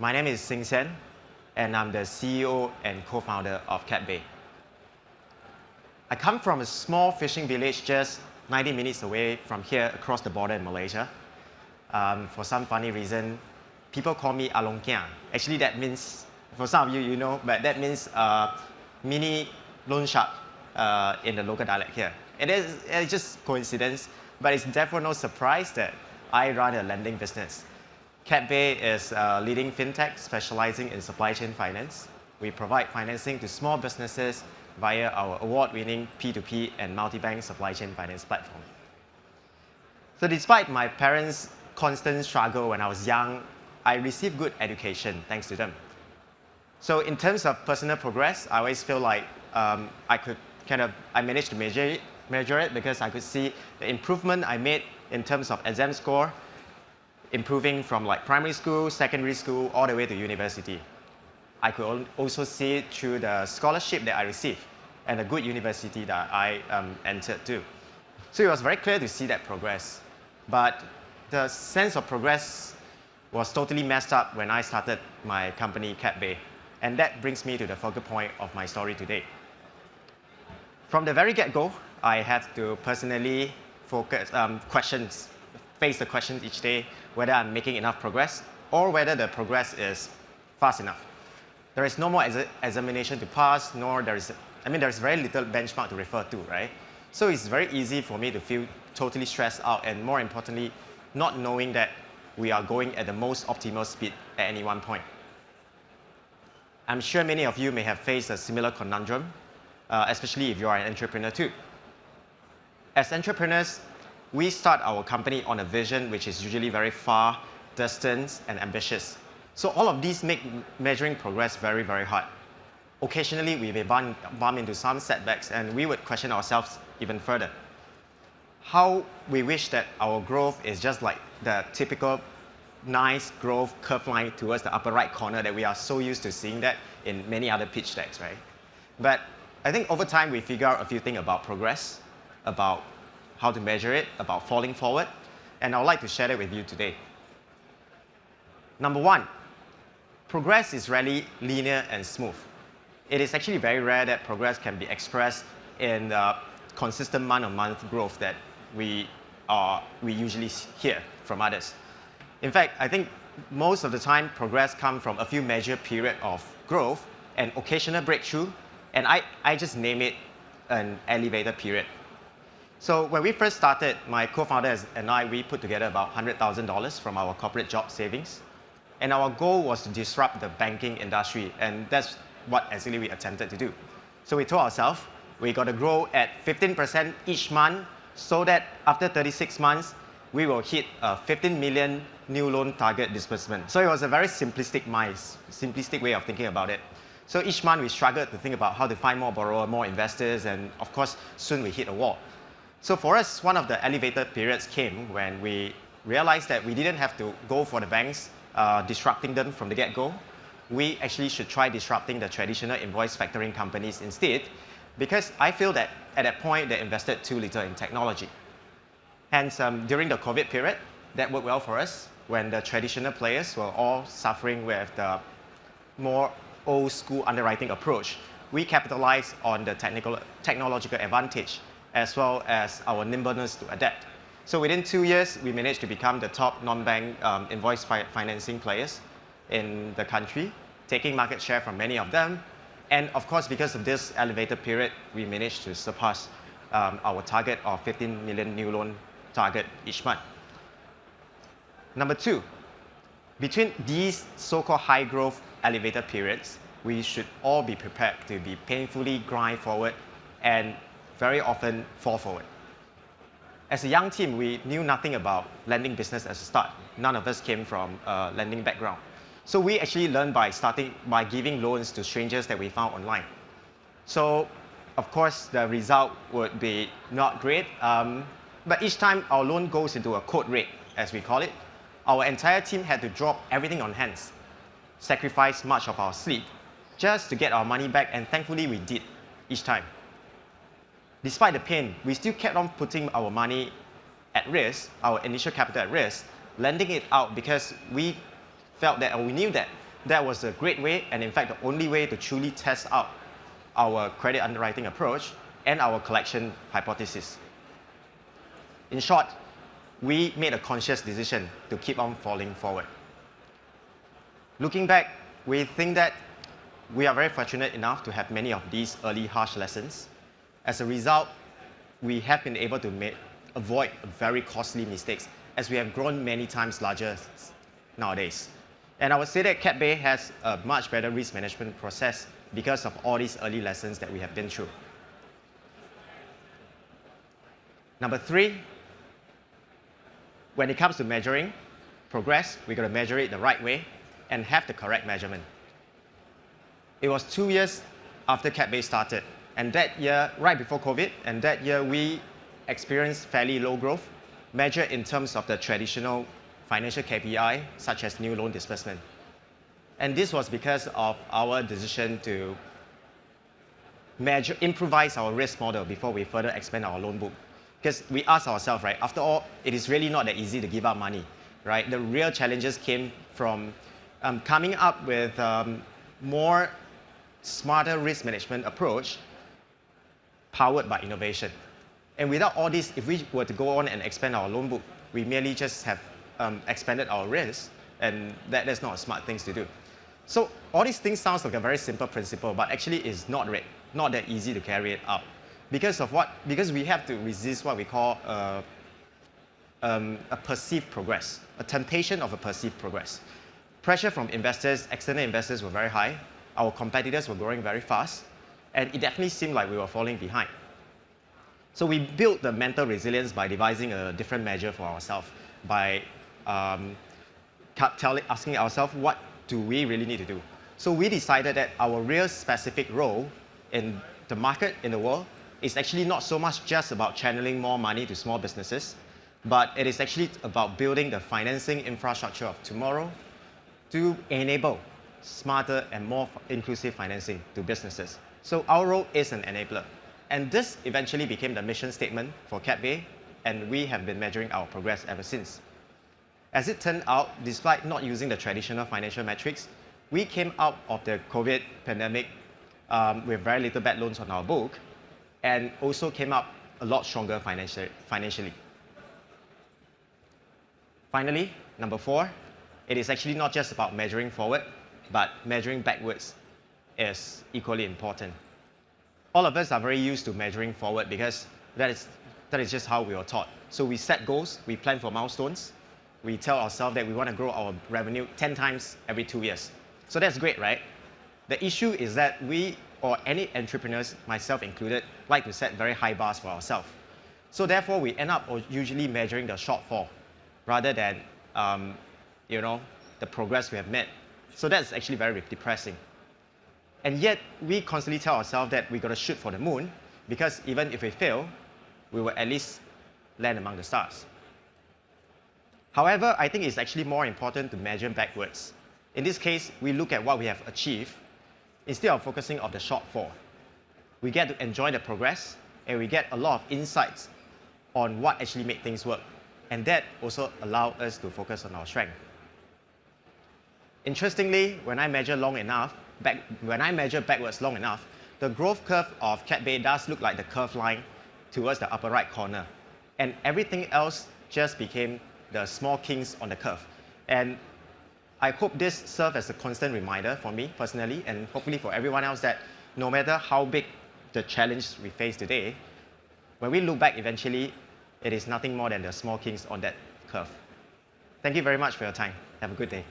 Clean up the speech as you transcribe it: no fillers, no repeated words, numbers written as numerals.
My name is Xing Xian, and I'm the CEO and co-founder of CapBay. I come from a small fishing village just 90 minutes away from here across the border in Malaysia. For some funny reason, people call me Along Kiang. Actually, that means, for some of you, you know, but that means mini loan shark in the local dialect here. It's just coincidence, but it's therefore no surprise that I run a lending business. CapBay is a leading FinTech specializing in supply chain finance. We provide financing to small businesses via our award-winning P2P and multi-bank supply chain finance platform. So despite my parents' constant struggle when I was young, I received good education thanks to them. So in terms of personal progress, I always feel like I managed to measure it because I could see the improvement I made in terms of exam score, improving from like primary school, secondary school, all the way to university. I could also see it through the scholarship that I received and the good university that I entered to. So it was very clear to see that progress. But the sense of progress was totally messed up when I started my company, CapBay. And that brings me to the focal point of my story today. From the very get-go, I had to personally face the questions each day, whether I'm making enough progress or whether the progress is fast enough. There is no more examination to pass, there's very little benchmark to refer to, right? So it's very easy for me to feel totally stressed out and more importantly, not knowing that we are going at the most optimal speed at any one point. I'm sure many of you may have faced a similar conundrum, especially if you are an entrepreneur too. As entrepreneurs, we start our company on a vision which is usually very far, distant, and ambitious. So all of these make measuring progress very, very hard. Occasionally, we may bump into some setbacks, and we would question ourselves even further. How we wish that our growth is just like the typical nice growth curve line towards the upper right corner that we are so used to seeing that in many other pitch decks, right? But I think over time, we figure out a few things about progress, about how to measure it, about falling forward, and I would like to share that with you today. Number one, progress is rarely linear and smooth. It is actually very rare that progress can be expressed in the consistent month-on-month growth that we usually hear from others. In fact, I think most of the time, progress comes from a few measured periods of growth and occasional breakthrough, and I just name it an elevator period. So when we first started, my co-founders and I, we put together about $100,000 from our corporate job savings. And our goal was to disrupt the banking industry, and that's what actually we attempted to do. So we told ourselves, we got to grow at 15% each month so that after 36 months, we will hit a 15 million new loan target disbursement. So it was a very simplistic way of thinking about it. So each month we struggled to think about how to find more borrowers, more investors, and of course, soon we hit a wall. So for us, one of the elevator periods came when we realized that we didn't have to go for the banks, disrupting them from the get-go. We actually should try disrupting the traditional invoice factoring companies instead, because I feel that at that point, they invested too little in technology. Hence, during the COVID period, that worked well for us when the traditional players were all suffering with the more old-school underwriting approach. We capitalized on the technological advantage as well as our nimbleness to adapt. So within 2 years, we managed to become the top non-bank invoice financing players in the country, taking market share from many of them. And of course, because of this elevator period, we managed to surpass our target of 15 million new loan target each month. Number two, between these so-called high growth elevator periods, we should all be prepared to be painfully grind forward and very often fall forward. As a young team, we knew nothing about lending business as a start. None of us came from a lending background. So we actually learned by giving loans to strangers that we found online. So of course, the result would be not great. But each time our loan goes into a code red, as we call it, our entire team had to drop everything on hands, sacrifice much of our sleep, just to get our money back, and thankfully we did each time. Despite the pain, we still kept on putting our money at risk, our initial capital at risk, lending it out because we felt that, or we knew that that was a great way, and in fact, the only way to truly test out our credit underwriting approach and our collection hypothesis. In short, we made a conscious decision to keep on falling forward. Looking back, we think that we are very fortunate enough to have many of these early harsh lessons. As a result, we have been able to avoid very costly mistakes as we have grown many times larger nowadays. And I would say that CapBay has a much better risk management process because of all these early lessons that we have been through. Number 3, when it comes to measuring progress, we've got to measure it the right way and have the correct measurement. It was 2 years after CapBay started, and that year, right before COVID, and that year we experienced fairly low growth, measured in terms of the traditional financial KPI, such as new loan disbursement. And this was because of our decision to improvise our risk model before we further expand our loan book. Because we asked ourselves, right, after all, it is really not that easy to give up money, right? The real challenges came from coming up with more smarter risk management approach powered by innovation. And without all this, if we were to go on and expand our loan book, we merely just have expanded our risk, and that's not a smart thing to do. So all these things sounds like a very simple principle, but actually it's not that easy to carry it out. Because of what? Because we have to resist what we call a perceived progress, a temptation of a perceived progress. Pressure from investors, external investors were very high. Our competitors were growing very fast, and it definitely seemed like we were falling behind. So we built the mental resilience by devising a different measure for ourselves, by asking ourselves, what do we really need to do? So we decided that our real specific role in the market, in the world, is actually not so much just about channeling more money to small businesses, but it is actually about building the financing infrastructure of tomorrow to enable smarter and more inclusive financing to businesses. So our role is an enabler. And this eventually became the mission statement for CapBay, and we have been measuring our progress ever since. As it turned out, despite not using the traditional financial metrics, we came out of the COVID pandemic with very little bad loans on our book, and also came up a lot stronger financially. Finally, number 4, it is actually not just about measuring forward, but measuring backwards is equally important. All of us are very used to measuring forward because that is just how we were taught. So we set goals, we plan for milestones, we tell ourselves that we want to grow our revenue 10 times every 2 years. So that's great, right? The issue is that we, or any entrepreneurs, myself included, like to set very high bars for ourselves. So therefore, we end up usually measuring the shortfall rather than the progress we have made. So that's actually very depressing. And yet, we constantly tell ourselves that we've got to shoot for the moon, because even if we fail, we will at least land among the stars. However, I think it's actually more important to measure backwards. In this case, we look at what we have achieved instead of focusing on the shortfall. We get to enjoy the progress, and we get a lot of insights on what actually made things work. And that also allows us to focus on our strength. Interestingly, when I measure backwards long enough, the growth curve of CapBay does look like the curved line towards the upper right corner. And everything else just became the small kinks on the curve. And I hope this serves as a constant reminder for me personally, and hopefully for everyone else, that no matter how big the challenge we face today, when we look back eventually, it is nothing more than the small kinks on that curve. Thank you very much for your time. Have a good day.